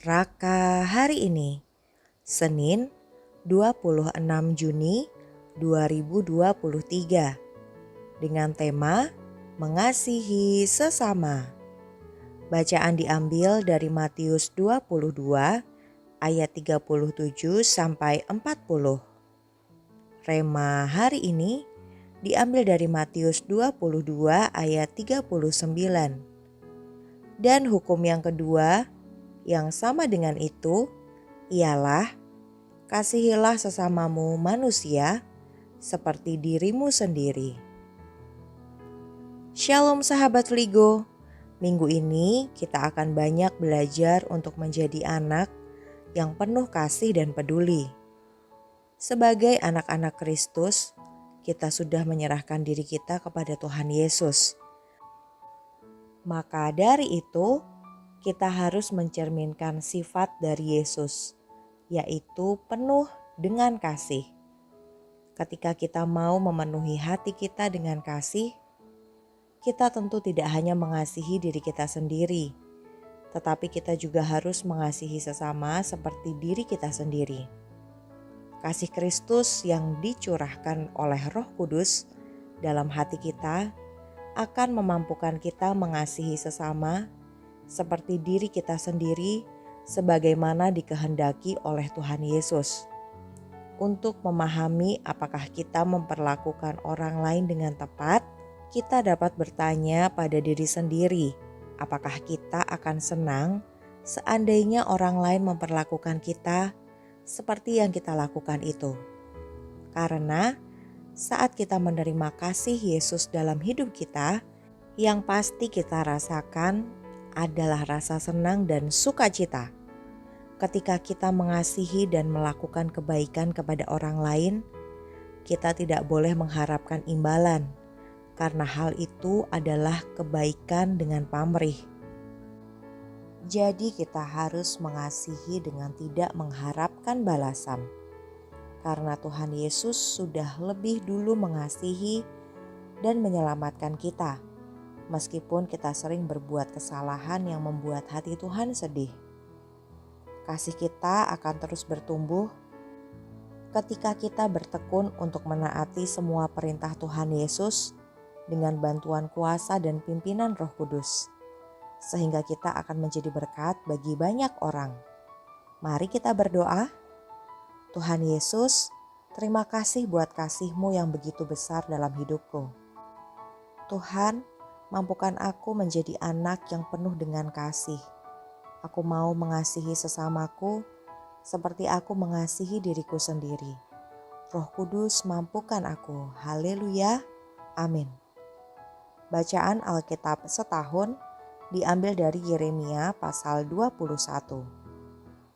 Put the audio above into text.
Raka hari ini, Senin 26 Juni 2023, dengan tema Mengasihi Sesama. Bacaan diambil dari Matius 22 ayat 37 sampai 40. Rema hari ini diambil dari Matius 22 ayat 39. Dan hukum yang kedua yang sama dengan itu ialah kasihilah sesamamu manusia seperti dirimu sendiri. Shalom sahabat Ligo, minggu ini kita akan banyak belajar untuk menjadi anak yang penuh kasih dan peduli. Sebagai anak-anak Kristus, kita sudah menyerahkan diri kita kepada Tuhan Yesus. Maka dari itu, kita harus mencerminkan sifat dari Yesus, yaitu penuh dengan kasih. Ketika kita mau memenuhi hati kita dengan kasih, kita tentu tidak hanya mengasihi diri kita sendiri, tetapi kita juga harus mengasihi sesama seperti diri kita sendiri. Kasih Kristus yang dicurahkan oleh Roh Kudus dalam hati kita akan memampukan kita mengasihi sesama seperti diri kita sendiri sebagaimana dikehendaki oleh Tuhan Yesus. Untuk memahami apakah kita memperlakukan orang lain dengan tepat, kita dapat bertanya pada diri sendiri, apakah kita akan senang seandainya orang lain memperlakukan kita seperti yang kita lakukan itu. Karena saat kita menerima kasih Yesus dalam hidup kita, yang pasti kita rasakan adalah rasa senang dan sukacita. Ketika kita mengasihi dan melakukan kebaikan kepada orang lain, kita tidak boleh mengharapkan imbalan, karena hal itu adalah kebaikan dengan pamrih. Jadi kita harus mengasihi dengan tidak mengharapkan balasan, karena Tuhan Yesus sudah lebih dulu mengasihi dan menyelamatkan kita. Meskipun kita sering berbuat kesalahan yang membuat hati Tuhan sedih. Kasih kita akan terus bertumbuh ketika kita bertekun untuk menaati semua perintah Tuhan Yesus dengan bantuan kuasa dan pimpinan Roh Kudus. Sehingga kita akan menjadi berkat bagi banyak orang. Mari kita berdoa. Tuhan Yesus, terima kasih buat kasih-Mu yang begitu besar dalam hidupku. Tuhan, mampukan aku menjadi anak yang penuh dengan kasih. Aku mau mengasihi sesamaku seperti aku mengasihi diriku sendiri. Roh Kudus mampukan aku. Haleluya. Amin. Bacaan Alkitab setahun diambil dari Yeremia pasal 21.